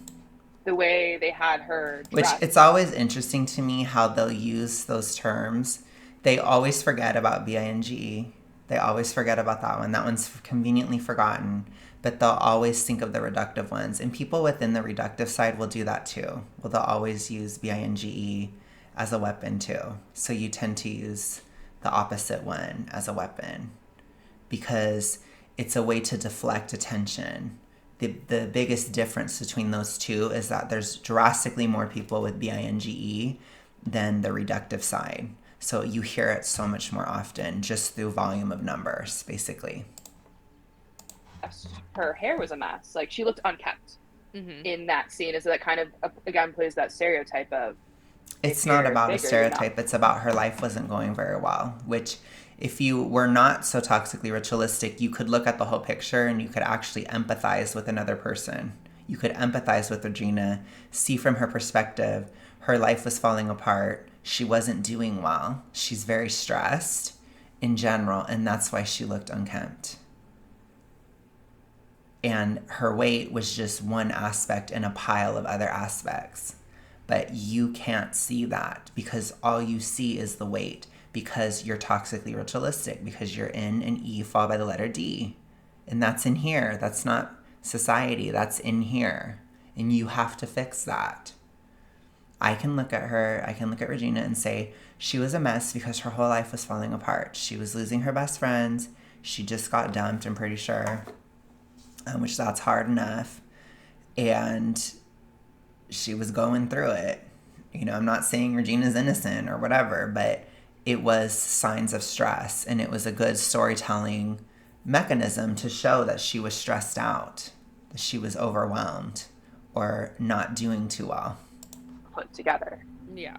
The way they had her dressed. Which it's always interesting to me how they'll use those terms. They always forget about binge. They always forget about that one. That one's conveniently forgotten. But they'll always think of the reductive ones. And people within the reductive side will do that too. Well, they'll always use binge as a weapon too. So you tend to use the opposite one as a weapon because it's a way to deflect attention. The biggest difference between those two is that there's drastically more people with binge than the reductive side. So you hear it so much more often just through volume of numbers, basically. Her hair was a mess. Like, she looked unkempt in that scene. So that kind of, again, plays that stereotype of... It's not about a stereotype. It's about her life wasn't going very well, which... If you were not so toxically ritualistic, you could look at the whole picture and you could actually empathize with another person. You could empathize with Regina, see from her perspective, her life was falling apart. She wasn't doing well. She's very stressed in general, and that's why she looked unkempt. And her weight was just one aspect in a pile of other aspects. But you can't see that because all you see is the weight. Because you're toxically ritualistic, because you're in an E followed by the letter D. And that's in here. That's not society. That's in here. And you have to fix that. I can look at her, I can look at Regina and say, she was a mess because her whole life was falling apart. She was losing her best friends. She just got dumped, I'm pretty sure. Which that's hard enough. And she was going through it. You know, I'm not saying Regina's innocent or whatever, but it was signs of stress, and it was a good storytelling mechanism to show that she was stressed out, that she was overwhelmed or not doing too well. Put together. Yeah.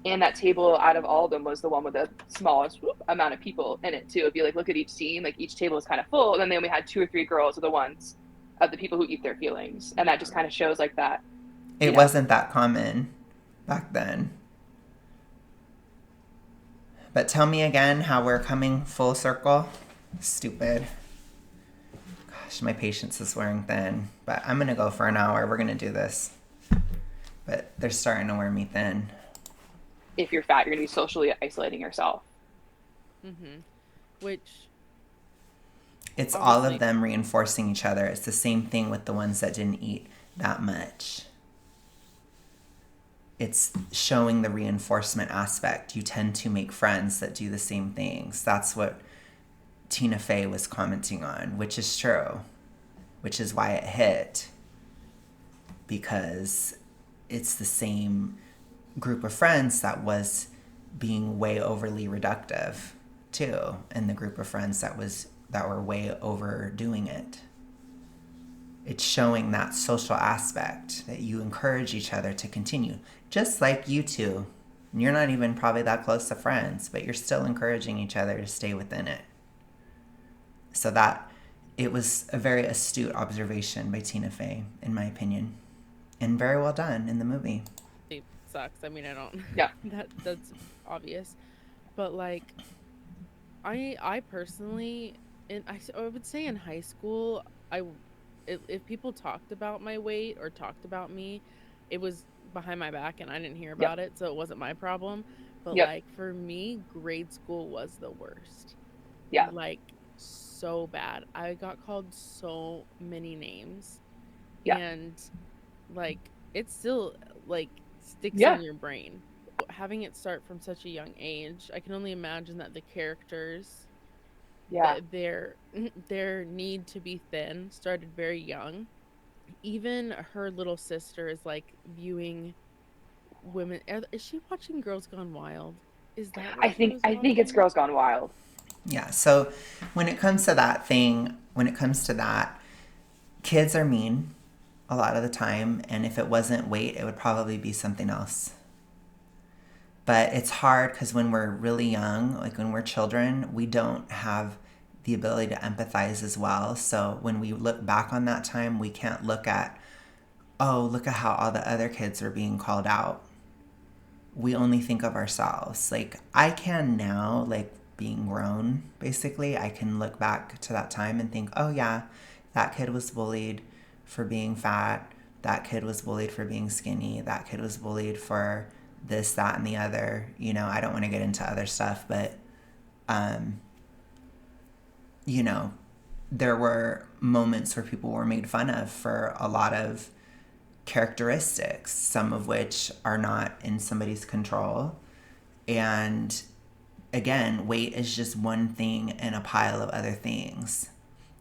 And that table out of all of them was the one with the smallest amount of people in it too. If you like look at each scene, like each table was kind of full, and then they only had 2 or 3 girls are the ones of the people who eat their feelings. And that just kind of shows like that. It wasn't that common back then. But tell me again how we're coming full circle. Stupid. Gosh, my patience is wearing thin. But I'm going to go for an hour. We're going to do this. But they're starting to wear me thin. If you're fat, you're going to be socially isolating yourself. Mm-hmm. Which... It's all of them reinforcing each other. It's the same thing with the ones that didn't eat that much. it's showing the reinforcement aspect. You tend to make friends that do the same things. That's what Tina Fey was commenting on, which is true, which is why it hit, because it's the same group of friends that was being way overly reductive too, and the group of friends that were way overdoing it. It's showing that social aspect that you encourage each other to continue, just like you two. You're not even probably that close to friends, but you're still encouraging each other to stay within it. So that it was a very astute observation by Tina Fey, in my opinion, and very well done in the movie. It sucks. I mean, I don't. Yeah. That's obvious, but like, I personally, I would say in high school, if people talked about my weight or talked about me, it was behind my back and I didn't hear about it, so it wasn't my problem. But like for me, grade school was the worst. Yeah. Like so bad. I got called so many names. Yeah. And like it still like sticks Yeah. in your brain. Having it start from such a young age, I can only imagine that the characters, Yeah. their need to be thin started very young. Even her little sister is like viewing women. Is she watching Girls Gone Wild? Is that what she was I think it's watching? Girls Gone Wild. Yeah, so when it comes to that, kids are mean a lot of the time, and if it wasn't weight, it would probably be something else. But it's hard because when we're really young, like when we're children, we don't have the ability to empathize as well. So when we look back on that time, we can't look at, oh, look at how all the other kids are being called out. We only think of ourselves. Like I can now, like being grown, basically, I can look back to that time and think, oh yeah, that kid was bullied for being fat. That kid was bullied for being skinny. That kid was bullied for this, that, and the other. You know, I don't want to get into other stuff, but, you know, there were moments where people were made fun of for a lot of characteristics, some of which are not in somebody's control. And again, weight is just one thing in a pile of other things.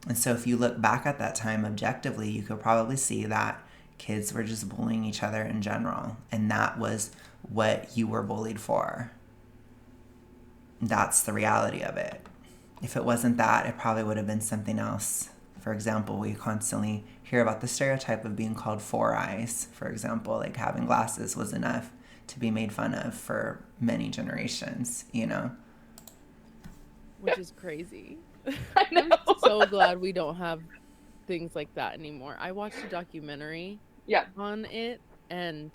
And so if you look back at that time objectively, you could probably see that kids were just bullying each other in general. And that was what you were bullied for. That's the reality of it. If it wasn't that, it probably would have been something else. For example, we constantly hear about the stereotype of being called four eyes, for example, like having glasses was enough to be made fun of for many generations, you know? Which is crazy. I know. I'm so glad we don't have things like that anymore. I watched a documentary on it and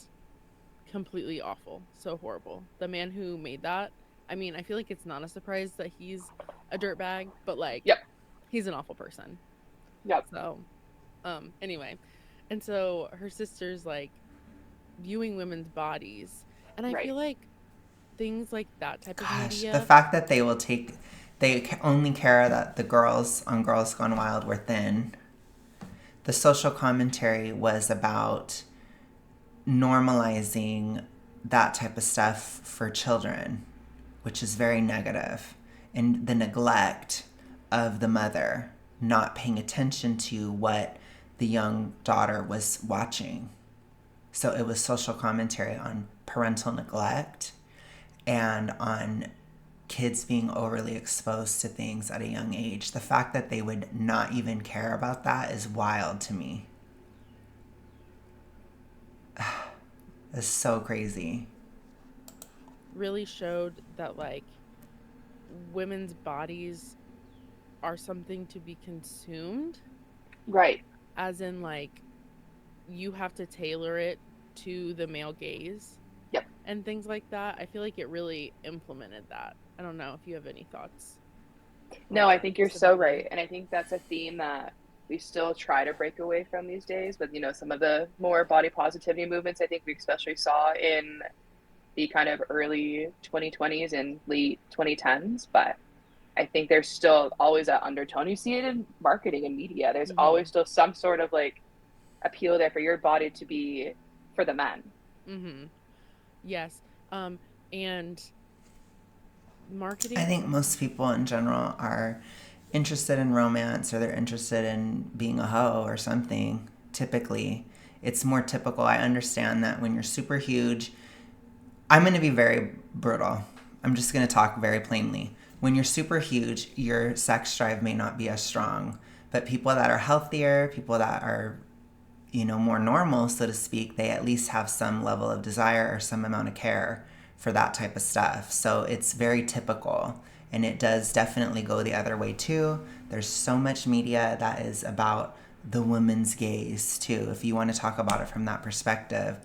completely awful. So horrible. The man who made that, I mean, I feel like it's not a surprise that he's a dirtbag, but like he's an awful person. So anyway. And so her sister's like viewing women's bodies. And I feel like things like that type of media. The fact that they only care that the girls on Girls Gone Wild were thin. The social commentary was about normalizing that type of stuff for children, which is very negative, and the neglect of the mother not paying attention to what the young daughter was watching. So it was social commentary on parental neglect and on kids being overly exposed to things at a young age. The fact that they would not even care about that is wild to me. It's so crazy. Really showed that like women's bodies are something to be consumed. Right. As in like you have to tailor it to the male gaze. Yep. And things like that. I feel like it really implemented that. I don't know if you have any thoughts. No, I think you're so right. And I think that's a theme that we still try to break away from these days. But, you know, some of the more body positivity movements, I think we especially saw in the kind of early 2020s and late 2010s. But I think there's still always that undertone. You see it in marketing and media. There's always still some sort of like appeal there for your body to be for the men. Yes. And marketing. I think most people in general are interested in romance, or they're interested in being a hoe or something. Typically, it's more typical. I understand that when you're super huge, I'm going to be very brutal. I'm just going to talk very plainly. When you're super huge, your sex drive may not be as strong. But people that are healthier, people that are, more normal, so to speak, they at least have some level of desire or some amount of care for that type of stuff. So it's very typical. And it does definitely go the other way too. There's so much media that is about the woman's gaze too. If you want to talk about it from that perspective,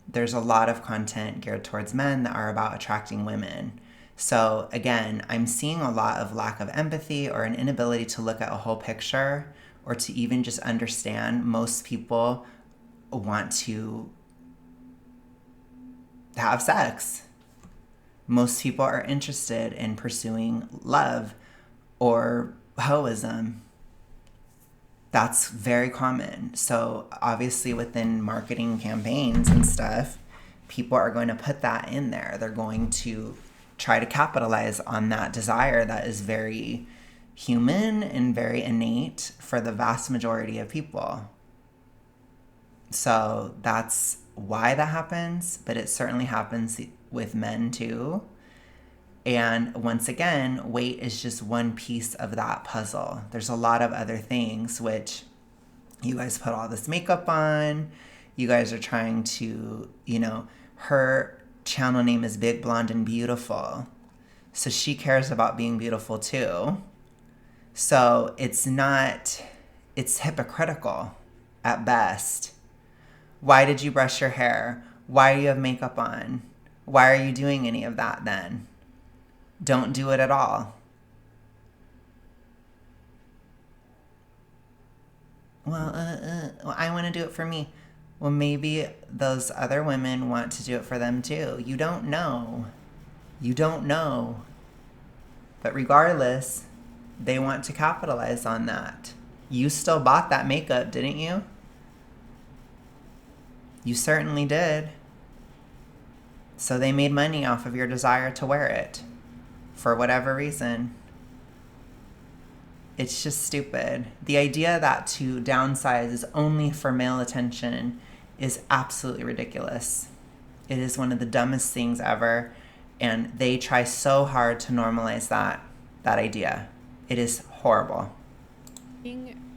there's a lot of content geared towards men that are about attracting women. So again, I'm seeing a lot of lack of empathy or an inability to look at a whole picture or to even just understand. Most people want to have sex. Most people are interested in pursuing love or hoism. That's very common. So obviously within marketing campaigns and stuff, people are going to put that in there. They're going to try to capitalize on that desire that is very human and very innate for the vast majority of people. So that's why that happens, but it certainly happens with men too. And once again, weight is just one piece of that puzzle. There's a lot of other things, which you guys put all this makeup on. You guys are trying to, her channel name is Big Blonde and Beautiful. So she cares about being beautiful too. So it's hypocritical at best. Why did you brush your hair? Why do you have makeup on? Why are you doing any of that then? Don't do it at all. Well, I want to do it for me. Well, maybe those other women want to do it for them too. You don't know. You don't know. But regardless, they want to capitalize on that. You still bought that makeup, didn't you? You certainly did. So they made money off of your desire to wear it. For whatever reason. It's just stupid. The idea that to downsize is only for male attention is absolutely ridiculous. It is one of the dumbest things ever, and they try so hard to normalize that idea. It is horrible.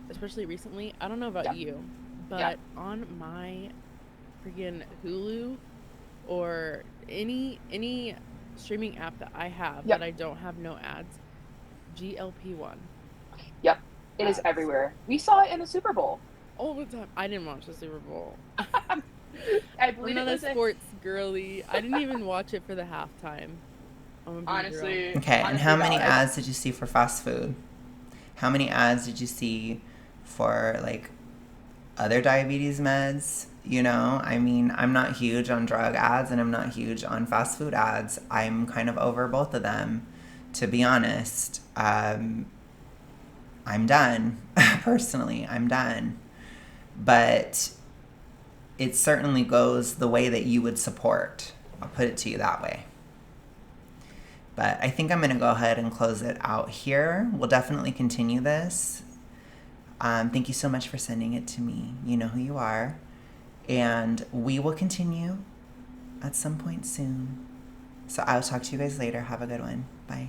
Especially recently, I don't know about you, but on my freaking Hulu or any streaming app that I have that I don't have no ads, GLP-1. Yep. It is everywhere. We saw it in the Super Bowl. All the time. I didn't watch the Super Bowl. I believe I'm not a sports girly. I didn't even watch it for the halftime. Honestly. Okay, and how many ads did you see for fast food? How many ads did you see for, other diabetes meds? I'm not huge on drug ads and I'm not huge on fast food ads. I'm kind of over both of them, to be honest. I'm done. Personally, I'm done. But it certainly goes the way that you would support. I'll put it to you that way. But I think I'm going to go ahead and close it out here. We'll definitely continue this. Thank you so much for sending it to me. You know who you are. And we will continue at some point soon. So I'll talk to you guys later. Have a good one. Bye.